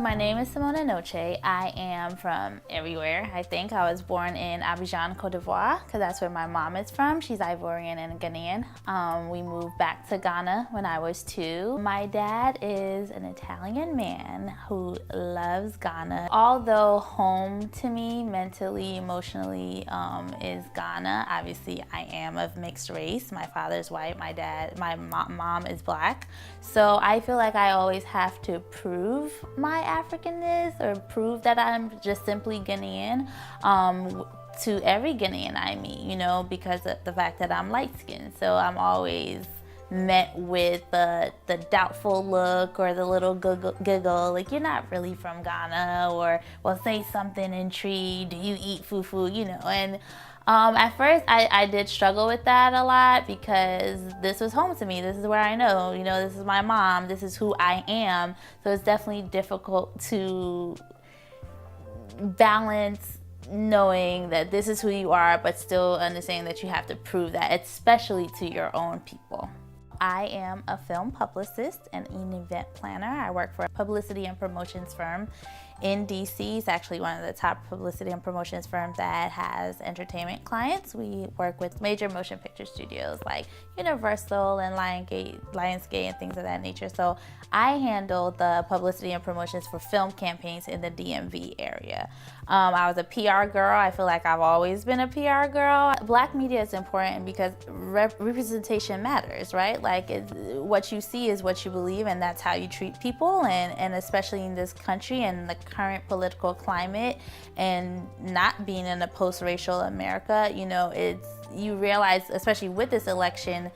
my name is Simona Noce. I am from everywhere, I think. I was born in AfriGens, Côte d'Ivoire, because that's where my mom is from. She's Ivorian and Ghanaian. We moved back to Ghana when I was 2. My dad is an Italian man who loves Ghana. Although home to me, mentally, emotionally, is Ghana. Obviously, I am of mixed race. My father's white, my mom is black. So I feel like I always have to prove my Africanness or prove that I'm just simply Ghanaian to every Ghanaian I meet, you know, because of the fact that I'm light-skinned. So I'm always met with the doubtful look or the little giggle, like, you're not really from Ghana, or, well, say something intrigued, do you eat fufu, you know. And at first I did struggle with that a lot because this was home to me. This is where I know, you know, this is my mom, this is who I am. So it's definitely difficult to balance knowing that this is who you are, but still understanding that you have to prove that, especially to your own people. I am a film publicist and an event planner. I work for a publicity and promotions firm in DC. It's actually one of the top publicity and promotions firms that has entertainment clients. We work with major motion picture studios like Universal and Lionsgate and things of that nature. So I handle the publicity and promotions for film campaigns in the DMV area. I was a PR girl. I feel like I've always been a PR girl. Black media is important because representation matters, right? Like, what you see is what you believe, and that's how you treat people. And especially in this country and the current political climate, and not being in a post-racial America, you know, you realize, especially with this election,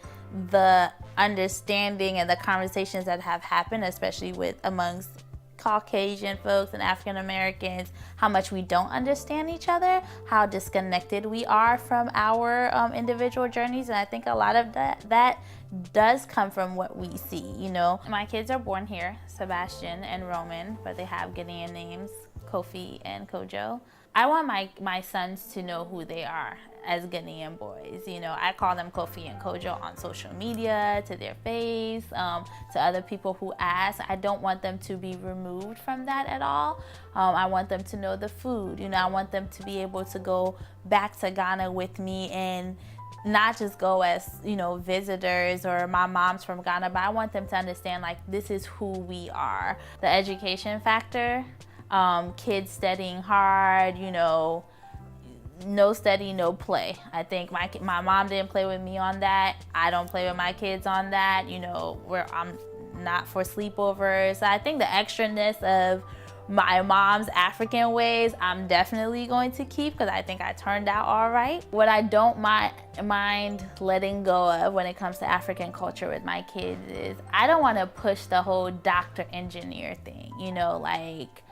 the understanding and the conversations that have happened, especially amongst Caucasian folks and African Americans, how much we don't understand each other, how disconnected we are from our individual journeys. And I think a lot of that does come from what we see, you know. My kids are born here, Sebastian and Roman, but they have Ghanaian names, Kofi and Kojo. I want my sons to know who they are as Ghanaian boys. You know, I call them Kofi and Kojo on social media, to their face, to other people who ask. I don't want them to be removed from that at all. I want them to know the food. You know, I want them to be able to go back to Ghana with me and not just go as, you know, visitors, or my mom's from Ghana, but I want them to understand, like, this is who we are. The education factor, kids studying hard, you know, no study, no play. I think my mom didn't play with me on that. I don't play with my kids on that, you know, I'm not for sleepovers. I think the extraness of my mom's African ways, I'm definitely going to keep, because I think I turned out all right. What I don't mind letting go of when it comes to African culture with my kids is I don't want to push the whole doctor engineer thing, you know, like,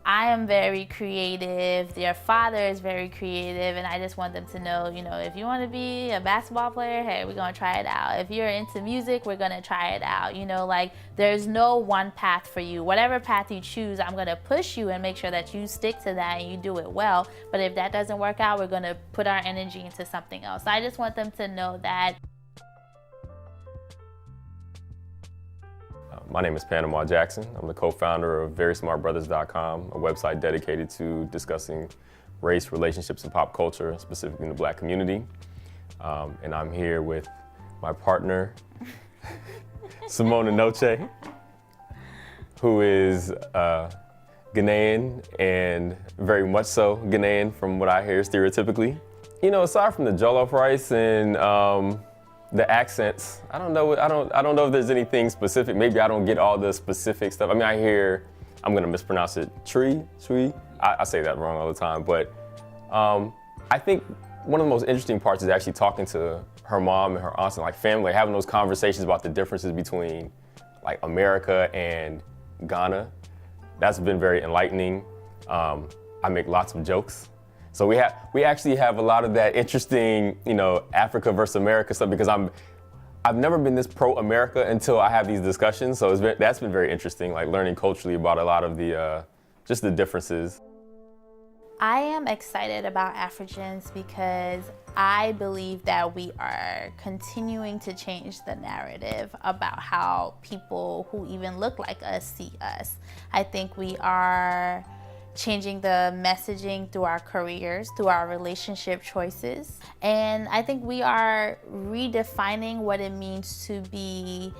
I am very creative, their father is very creative, and I just want them to know, you know, if you want to be a basketball player, hey, we're going to try it out. If you're into music, we're going to try it out. You know, like, there's no one path for you. Whatever path you choose, I'm going to push you and make sure that you stick to that and you do it well. But if that doesn't work out, we're going to put our energy into something else. So I just want them to know that. My name is Panama Jackson. I'm the co-founder of VerySmartBrothers.com, a website dedicated to discussing race, relationships, and pop culture, specifically in the Black community. And I'm here with my partner, Simona Noce, who is Ghanaian, and very much so Ghanaian from what I hear stereotypically. You know, aside from the jollof rice and the accents, I don't know if there's anything specific. Maybe I don't get all the specific stuff. I mean, I hear, I'm gonna mispronounce it, tree. I say that wrong all the time, but I think one of the most interesting parts is actually talking to her mom and her aunts and, like, family, having those conversations about the differences between, like, America and Ghana. That's been very enlightening. I make lots of jokes. So we actually have a lot of that interesting, you know, Africa versus America stuff, because I've never been this pro-America until I have these discussions. So that's been very interesting, like, learning culturally about a lot of the just the differences. I am excited about AfriGens because I believe that we are continuing to change the narrative about how people who even look like us see us. I think we are changing the messaging through our careers, through our relationship choices. And I think we are redefining what it means to be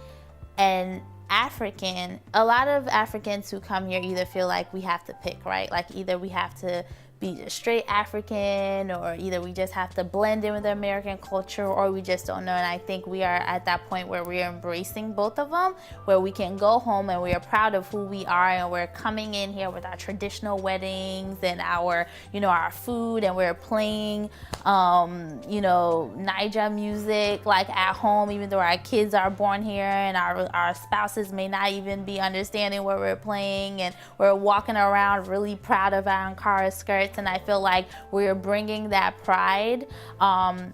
an African. A lot of Africans who come here either feel like we have to pick, right? Like either we have to be just straight African, or either we just have to blend in with the American culture, or we just don't know. And I think we are at that point where we are embracing both of them, where we can go home and we are proud of who we are, and we're coming in here with our traditional weddings and our, our food, and we're playing, Niger music like at home, even though our kids are born here and our spouses may not even be understanding what we're playing, and we're walking around really proud of our Ankara skirts. And I feel like we're bringing that pride,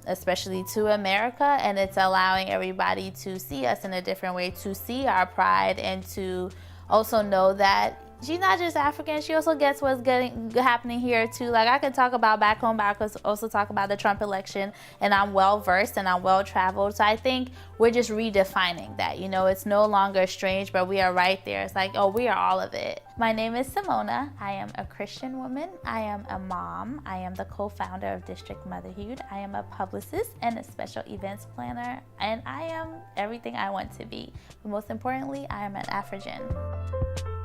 especially to America, and it's allowing everybody to see us in a different way, to see our pride, and to also know that she's not just African, she also gets what's happening here too. Like, I could talk about back home, but I could also talk about the Trump election, and I'm well versed and I'm well traveled. So I think we're just redefining that. It's no longer strange, but we are right there. It's like, oh, we are all of it. My name is Simona. I am a Christian woman. I am a mom. I am the co-founder of District Motherhood. I am a publicist and a special events planner, and I am everything I want to be. But most importantly, I am an AfriGen.